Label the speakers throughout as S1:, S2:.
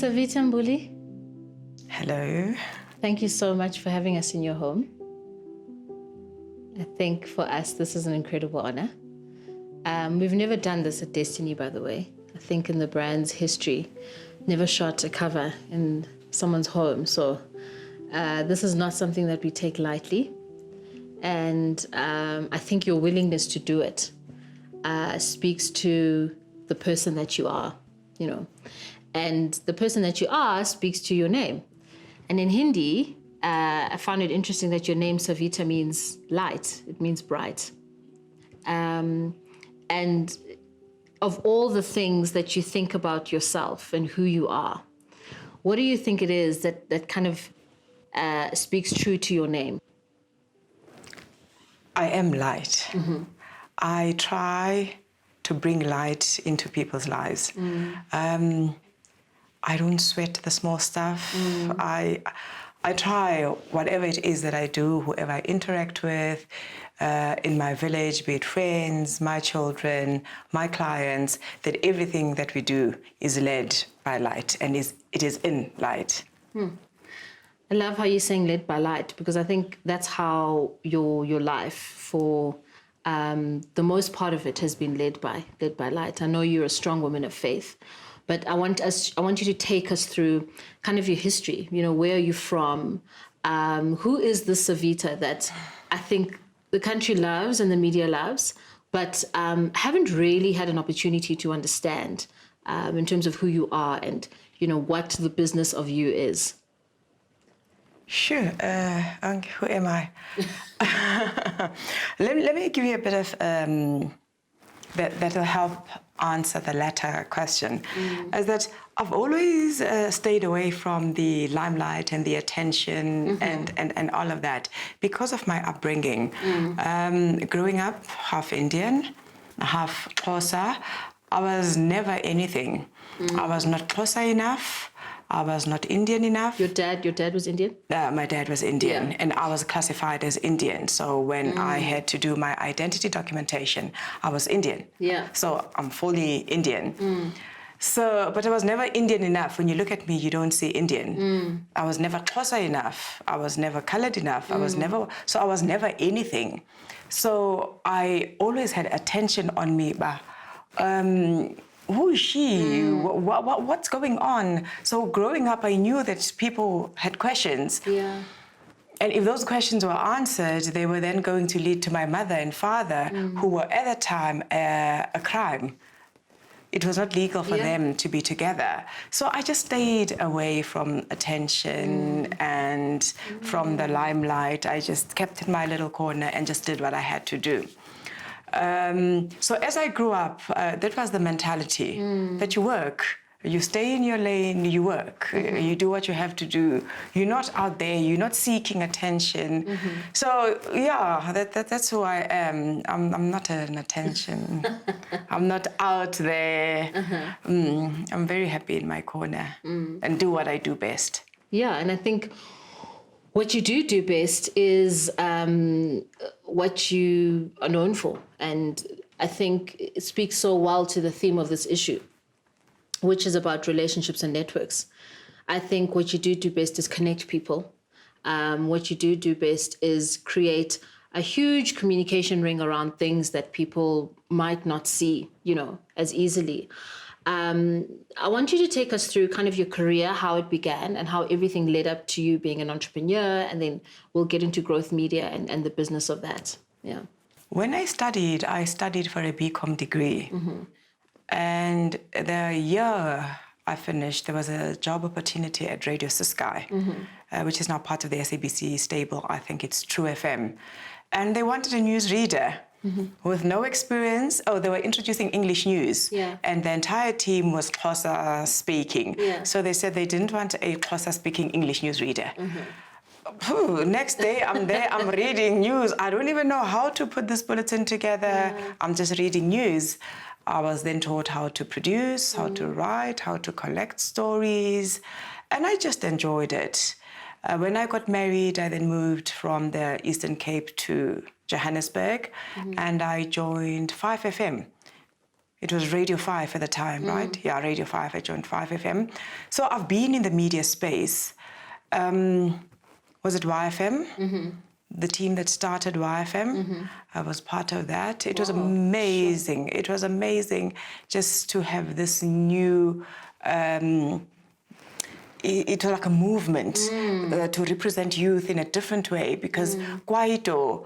S1: Savita Mbuli.
S2: Hello.
S1: Thank you so much for having us in your home. I think for us, this is an incredible honor. We've never done this at Destiny, by the way. I think in the brand's history, never shot a cover in someone's home. So this is not something that we take lightly. And I think your willingness to do it speaks to the person that you are, you know. And the person that you are speaks to your name. And in Hindi, I found it interesting that your name Savita means light. It means bright. And of all the things that you think about yourself and who you are, what do you think it is that kind of speaks true to your name?
S2: I am light. Mm-hmm. I try to bring light into people's lives. I don't sweat the small stuff. I try whatever it is that I do, whoever I interact with, in my village, be it friends, my children, my clients, that everything that we do is led by light and it is in light.
S1: I love how you're saying led by light, because I think that's how your life for the most part of it has been led by light. I know you're a strong woman of faith. But I want you to take us through kind of your history. You know, where are you from? Who is this Savita that I think the country loves and the media loves, but haven't really had an opportunity to understand in terms of who you are and, you know, what the business of you is?
S2: Sure. Who am I? let me give you a bit of... that'll help answer the latter question, is that I've always stayed away from the limelight and the attention and all of that because of my upbringing. Growing up half Indian, half Xhosa, I was never anything. I was not Xhosa enough. I was not Indian enough.
S1: Your dad was Indian?
S2: My dad was Indian, and I was classified as Indian. So when I had to do my identity documentation, I was Indian.
S1: Yeah.
S2: So I'm fully Indian. So, but I was never Indian enough. When you look at me, you don't see Indian. I was never Xhosa enough. I was never colored enough. I was never anything. So I always had attention on me, but who is she? What's going on? So growing up, I knew that people had questions.
S1: Yeah.
S2: And if those questions were answered, they were then going to lead to my mother and father, who were at the time a crime. It was not legal for them to be together. So I just stayed away from attention and from the limelight. I just kept in my little corner and just did what I had to do. So as I grew up, that was the mentality, that you work, you stay in your lane, you work, you do what you have to do. You're not out there, you're not seeking attention. So yeah, that's who I am. I'm not an attention. I'm not out there. I'm very happy in my corner and do what I do best.
S1: Yeah, and I think what you do best is what you are known for. And I think it speaks so well to the theme of this issue, which is about relationships and networks. I think what you do best is connect people. What you do best is create a huge communication ring around things that people might not see, you know, as easily. I want you to take us through kind of your career, how it began and how everything led up to you being an entrepreneur, and then we'll get into growth media and the business of that. Yeah.
S2: When I studied for a BCom degree. And the year I finished, there was a job opportunity at Radio Sky, which is now part of the SABC stable. I think it's True FM. And they wanted a newsreader. With no experience. Oh, they were introducing English news.
S1: Yeah.
S2: And the entire team was Xhosa speaking.
S1: Yeah.
S2: So they said they didn't want a Xhosa speaking English newsreader. Next day, I'm there, I'm reading news. I don't even know how to put this bulletin together. I'm just reading news. I was then taught how to produce, how to write, how to collect stories. And I just enjoyed it. When I got married, I then moved from the Eastern Cape to Johannesburg, and I joined 5FM It was Radio 5 at the time, right? Yeah, Radio 5. I joined 5 FM. So I've been in the media space. Was it YFM? The team that started YFM. I was part of that. It was amazing. Sure. It was amazing just to have this new... it was like a movement to represent youth in a different way, because Kwaito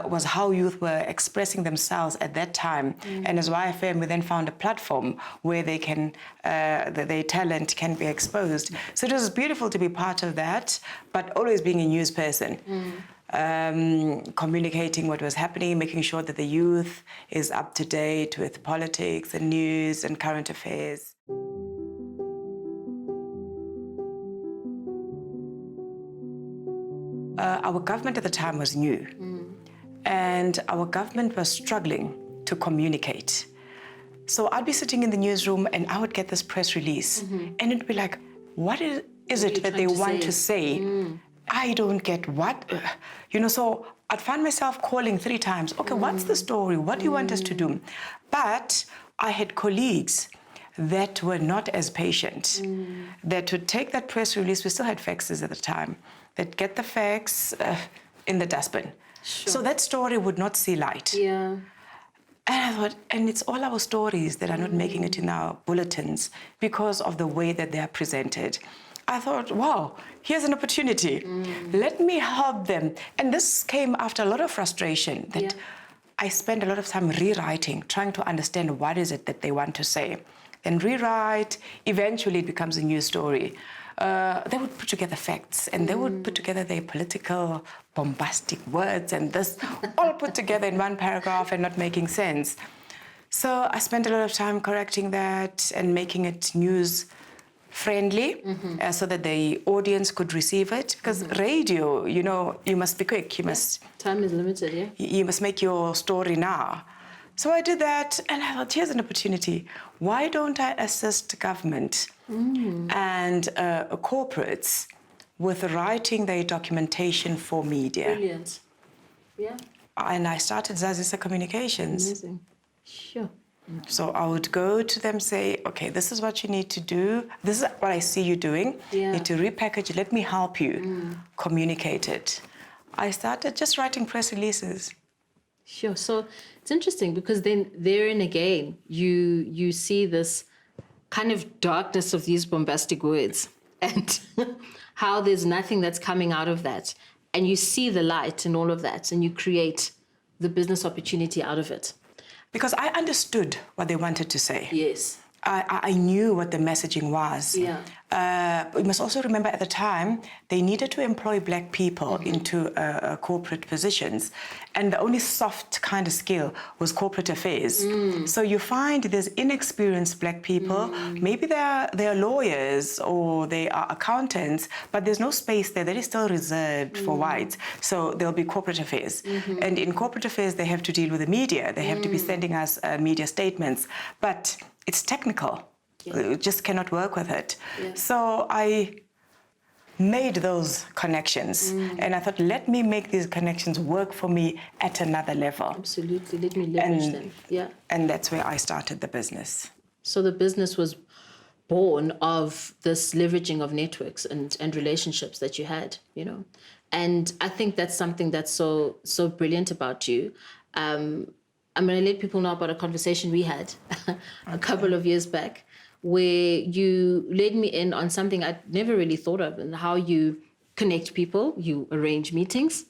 S2: was how youth were expressing themselves at that time. And as YFM, we then found a platform where they can, their talent can be exposed. So it was beautiful to be part of that, but always being a news person. Communicating what was happening, making sure that the youth is up to date with politics and news and current affairs. Our government at the time was new, and our government was struggling to communicate. So I'd be sitting in the newsroom and I would get this press release, and it'd be like, what is it that they want to say? I don't get what, so I'd find myself calling 3 times. Okay, what's the story? What do you want us to do? But I had colleagues that were not as patient, that would take that press release. We still had faxes at the time. That get the facts in the dustbin. Sure. So that story would not see light. Yeah. And I thought, and it's all our stories that are not making it in our bulletins because of the way that they are presented. I thought, wow, here's an opportunity. Let me help them. And this came after a lot of frustration that I spent a lot of time rewriting, trying to understand what is it that they want to say. Then rewrite, eventually it becomes a new story. They would put together facts, and they would put together their political, bombastic words, and this all put together in one paragraph and not making sense. So I spent a lot of time correcting that and making it news-friendly so that the audience could receive it. Because radio, you must be quick. You must...
S1: Time is limited, yeah.
S2: You must make your story now. So I did that, and I thought, here's an opportunity. Why don't I assist government and corporates with writing their documentation for media?
S1: Brilliant. Yeah.
S2: And I started Zazisa Communications.
S1: Amazing. Sure.
S2: So I would go to them, say, okay, this is what you need to do. This is what I see you doing. You need to repackage it. Let me help you communicate it. I started just writing press releases.
S1: Sure. So it's interesting because then therein again, you see this kind of darkness of these bombastic words and how there's nothing that's coming out of that. And you see the light in all of that, and you create the business opportunity out of it.
S2: Because I understood what they wanted to say.
S1: Yes.
S2: I knew what the messaging was.
S1: Yeah.
S2: We must also remember at the time, they needed to employ Black people into corporate positions. And the only soft kind of skill was corporate affairs. So you find there's inexperienced Black people. Maybe they're lawyers or they are accountants, but there's no space there. That is still reserved for whites. So there'll be corporate affairs. And in corporate affairs, they have to deal with the media. They have to be sending us media statements. But it's technical. You just cannot work with it. So I made those connections, and I thought, let me make these connections work for me at another level.
S1: Absolutely, let me leverage them. Yeah.
S2: And that's where I started the business.
S1: So the business was born of this leveraging of networks and relationships that you had, And I think that's something that's so brilliant about you. I'm going to let people know about a conversation we had a couple of years back where you led me in on something I'd never really thought of, and how you connect people, you arrange meetings,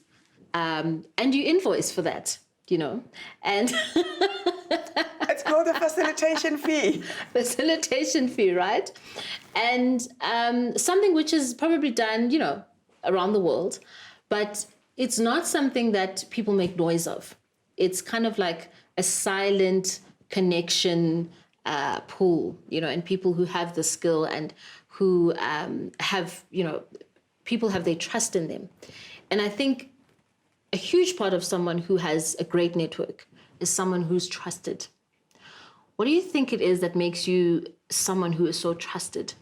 S1: and you invoice for that, and...
S2: It's called a facilitation fee.
S1: Facilitation fee, right? And something which is probably done, around the world, but it's not something that people make noise of. It's kind of like a silent connection pool, and people who have the skill and who have, people have their trust in them. And I think a huge part of someone who has a great network is someone who's trusted. What do you think it is that makes you someone who is so trusted?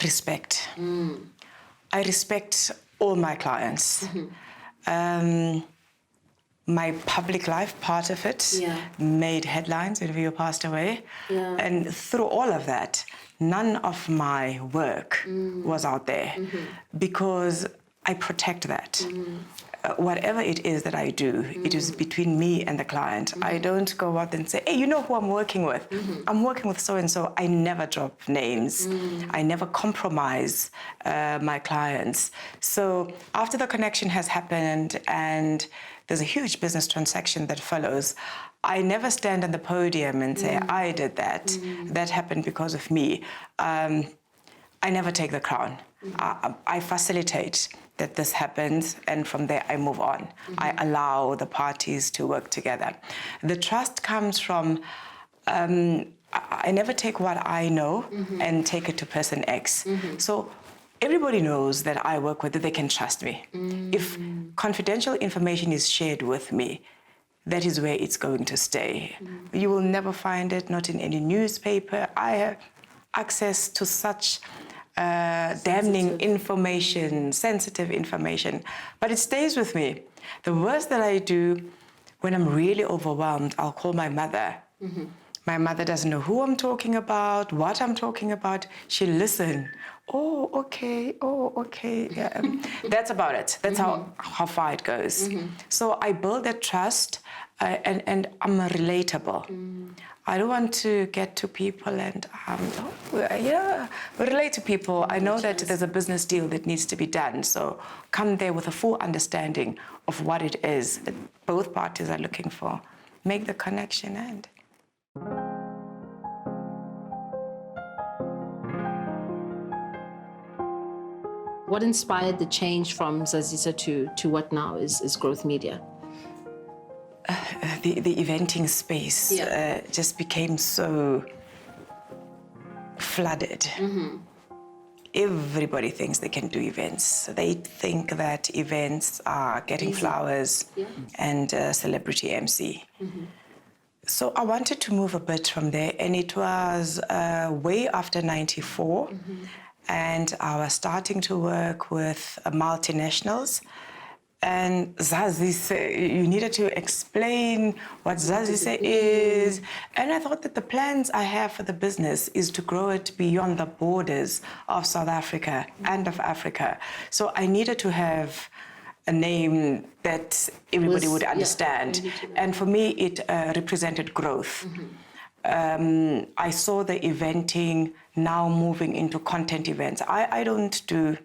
S2: Respect. I respect all my clients. my public life, part of it, made headlines when Vio passed away.
S1: Yeah.
S2: And through all of that, none of my work was out there because I protect that. Whatever it is that I do, it is between me and the client. I don't go out and say, hey, you know who I'm working with? I'm working with so-and-so. I never drop names. I never compromise my clients. So after the connection has happened and there's a huge business transaction that follows, I never stand on the podium and say, I did that. That happened because of me. I never take the crown. I facilitate that this happens, and from there I move on. I allow the parties to work together. The trust comes from, I never take what I know and take it to person X. So everybody knows that I work with, that they can trust me. If confidential information is shared with me, that is where it's going to stay. You will never find it, not in any newspaper. I have access to such damning information, sensitive information, but it stays with me. The worst that I do, when I'm really overwhelmed, I'll call my mother. My mother doesn't know who I'm talking about, what I'm talking about. She'll listen. Oh, okay. Oh, okay. Yeah. That's about it. That's how far it goes. So I build that trust, and I'm relatable. I don't want to get to people and, relate to people. I know that there's a business deal that needs to be done. So come there with a full understanding of what it is that both parties are looking for. Make the connection and...
S1: What inspired the change from Zazisa to what now is Growth Media?
S2: The eventing space just became so flooded. Everybody thinks they can do events. They think that events are getting flowers and celebrity MC. So I wanted to move a bit from there, and it was way after 94, and I was starting to work with multinationals. And Zazisa, you needed to explain what Zazisa is. And I thought that the plans I have for the business is to grow it beyond the borders of South Africa and of Africa. So I needed to have a name that everybody would understand. And for me, it represented growth. I saw the eventing now moving into content events. I don't do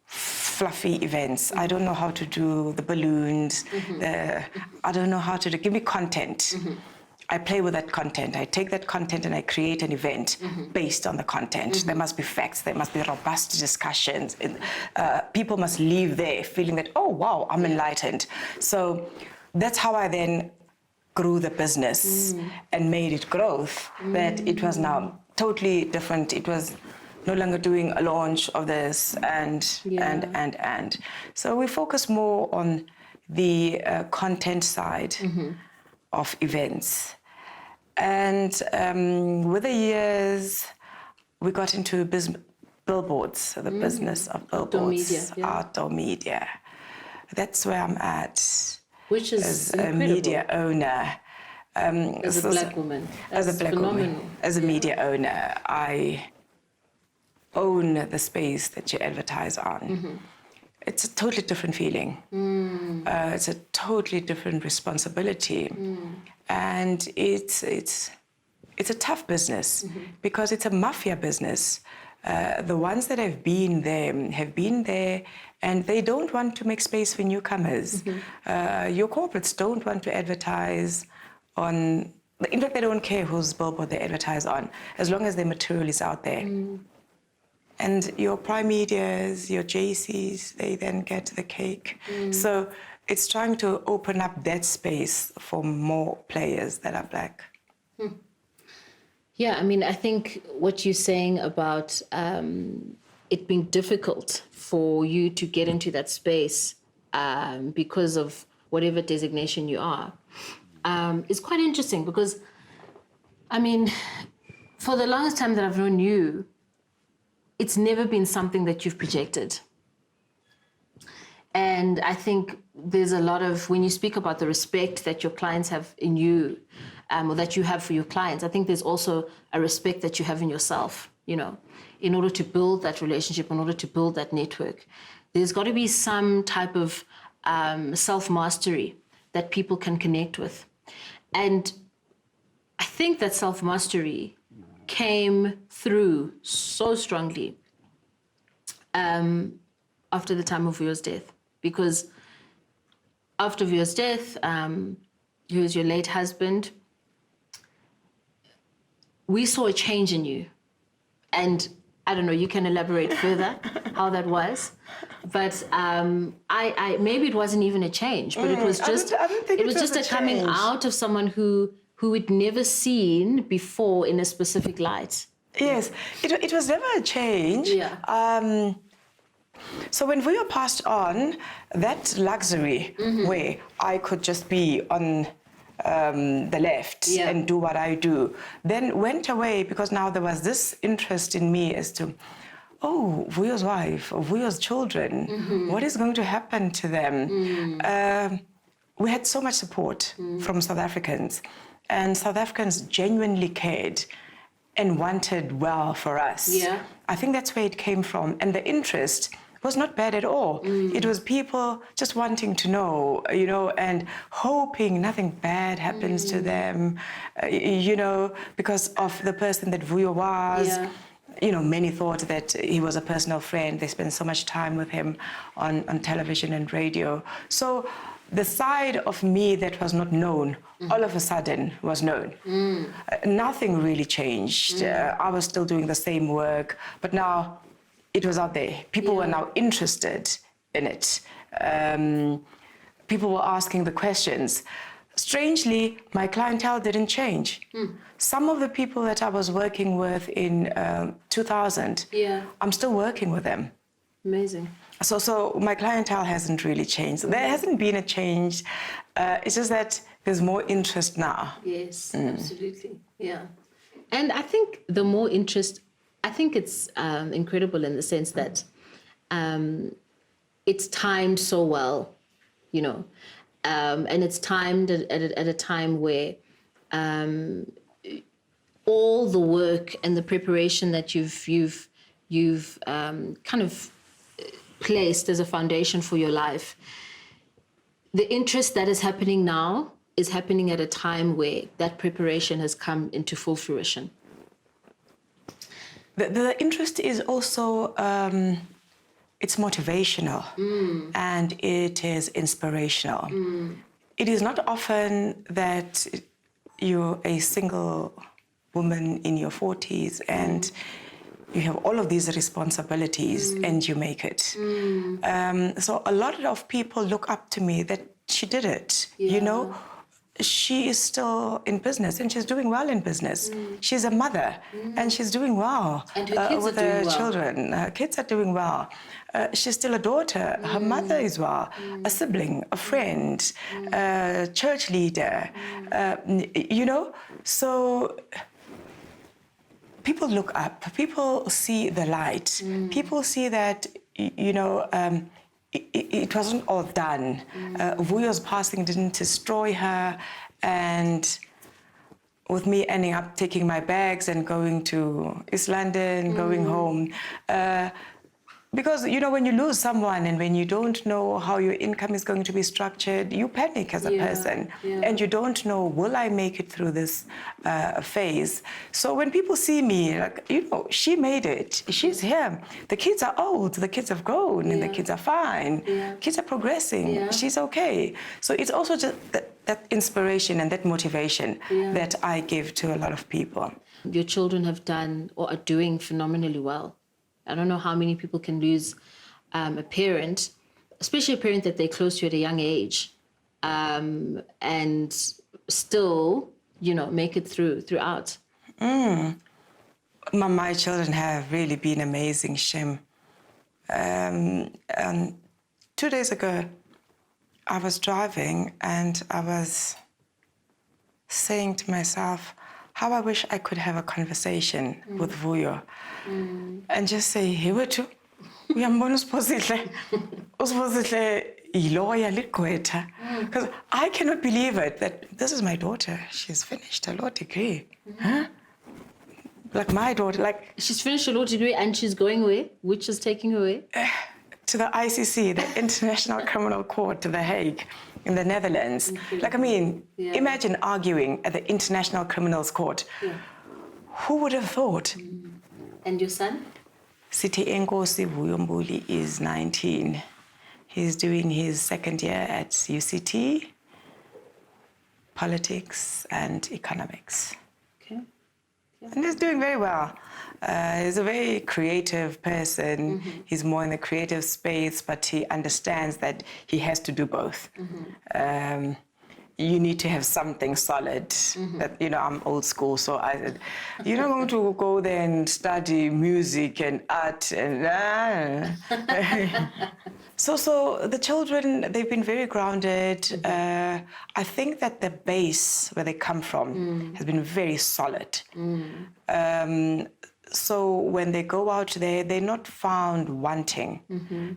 S2: fluffy events. I don't know how to do the balloons. I don't know how to do, give me content. I play with that content. I take that content and I create an event based on the content. There must be facts, there must be robust discussions. People must leave there feeling that, oh, wow, I'm enlightened. So that's how I then grew the business and made it growth, that it was now totally different. It was no longer doing a launch of this and. So we focus more on the content side of events. And with the years, we got into billboards, the business of billboards, outdoor media. That's where I'm at.
S1: Which is
S2: as
S1: incredible.
S2: A media owner.
S1: As a black woman.
S2: As a black woman. As a media owner, I own the space that you advertise on. It's a totally different feeling. It's a totally different responsibility. And it's a tough business because it's a mafia business. The ones that have been there and they don't want to make space for newcomers. Your corporates don't want to advertise on, in fact, they don't care whose billboard they advertise on, as long as their material is out there. And your prime medias, your JCs, they then get the cake. So it's trying to open up that space for more players that are black.
S1: Yeah, I mean, I think what you're saying about it being difficult for you to get into that space because of whatever designation you are is quite interesting because, I mean, for the longest time that I've known you, it's never been something that you've projected. And I think there's a lot of, when you speak about the respect that your clients have in you, or that you have for your clients, I think there's also a respect that you have in yourself, you know, in order to build that relationship, in order to build that network. There's got to be some type of self-mastery that people can connect with. And I think that self-mastery came through so strongly after the time of Vuyo's death. Because after Vuyo's death, he was your late husband, we saw a change in you. And I don't know, you can elaborate further how that was. But I maybe it wasn't even a change, but it was just
S2: I don't think
S1: it was just a coming out of someone who we'd never seen before in a specific light.
S2: Yes, it was never a change.
S1: Yeah.
S2: So when Vuyo passed on, that luxury where I could just be on the left and do what I do, then went away, because now there was this interest in me as to, oh, Vuyo's wife, Vuyo's children, what is going to happen to them? We had so much support from South Africans, and South Africans genuinely cared and wanted well for us.
S1: Yeah.
S2: I think that's where it came from, and the interest was not bad at all. It was people just wanting to know, you know, and hoping nothing bad happens to them, you know, because of the person that Vuyo was.
S1: Yeah.
S2: You know, many thought that he was a personal friend. They spent so much time with him on television and radio. So the side of me that was not known, all of a sudden was known. Nothing really changed. I was still doing the same work, but now it was out there. People were now interested in it. People were asking the questions. Strangely, my clientele didn't change. Some of the people that I was working with in 2000, I'm still working with them.
S1: Amazing.
S2: So my clientele hasn't really changed. There hasn't been a change. It's just that there's more interest now.
S1: Yes, absolutely. Yeah. And I think the more interest, I think it's incredible in the sense that it's timed so well, you know, and it's timed at a time where all the work and the preparation that you've kind of placed as a foundation for your life, the interest that is happening now is happening at a time where that preparation has come into full fruition.
S2: The interest is also, it's motivational and it is inspirational. It is not often that you're a single woman in your 40s and you have all of these responsibilities and you make it. So a lot of people look up to me that she did it, you know. She is still in business and she's doing well in business. She's a mother and she's doing well
S1: and her kids
S2: with
S1: are doing
S2: her
S1: well.
S2: children. Her kids are doing well. She's still a daughter. Her mother is well. A sibling, a friend, a church leader, you know. So people look up. People see the light. People see that, you know, it wasn't all done. Vuyo's passing didn't destroy her, and with me ending up taking my bags and going to East London, going home. Because, you know, when you lose someone and when you don't know how your income is going to be structured, you panic as a person. And you don't know, will I make it through this phase? So when people see me, like, you know, she made it. She's here. The kids are old. The kids have grown and the kids are fine. Kids are progressing. She's okay. So it's also just that inspiration and that motivation that I give to a lot of people.
S1: Your children have done or are doing phenomenally well. I don't know how many people can lose a parent, especially a parent that they're close to at a young age, and still, you know, make it throughout.
S2: My children have really been amazing, Shem. 2 days ago, I was driving and I was saying to myself, how I wish I could have a conversation with Vuyo and just say, hey, wethu, uyambona uSiphosihle lawyer ligqwetha. Because I cannot believe it, that this is my daughter. She's finished a law degree. Huh? Like my daughter, like...
S1: She's finished a law degree and she's going away? Which is taking her away?
S2: To the ICC, the International Criminal Court, to The Hague, in the Netherlands. Like, I mean, imagine arguing at the International Criminals Court. Yeah. Who would have thought?
S1: And your son?
S2: Savita Mbuli is 19. He's doing his second year at UCT, politics and economics.
S1: Okay.
S2: And he's doing very well. He's a very creative person. He's more in the creative space, but he understands that he has to do both. You need to have something solid. That, you know, I'm old school, so I said, you're not going to go there and study music and art and... So the children, they've been very grounded. I think that the base where they come from has been very solid. So when they go out there, they're not found wanting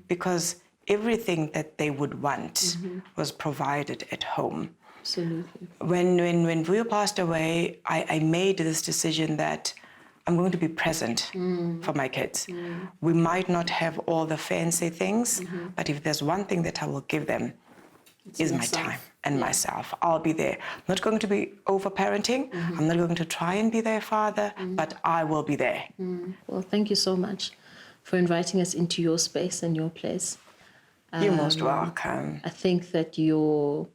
S2: because everything that they would want was provided at home.
S1: Absolutely.
S2: When Vuyo passed away, I made this decision that I'm going to be present for my kids. We might not have all the fancy things, but if there's one thing that I will give them, is my time and myself. I'll be there. I'm not going to be over-parenting. I'm not going to try and be their father, but I will be there.
S1: Well, thank you so much for inviting us into your space and your place.
S2: You're most welcome.
S1: I think that your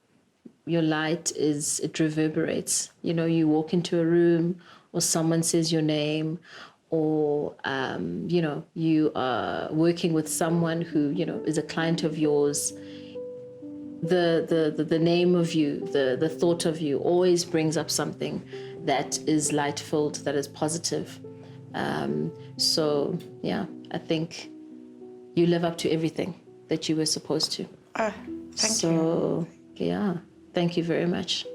S1: light it reverberates. You know, you walk into a room or someone says your name, or, you know, you are working with someone who, you know, is a client of yours. The name of you, the thought of you always brings up something that is light-filled, that is positive. So, yeah, I think you live up to everything that you were supposed to.
S2: Thank you.
S1: So, yeah, thank you very much.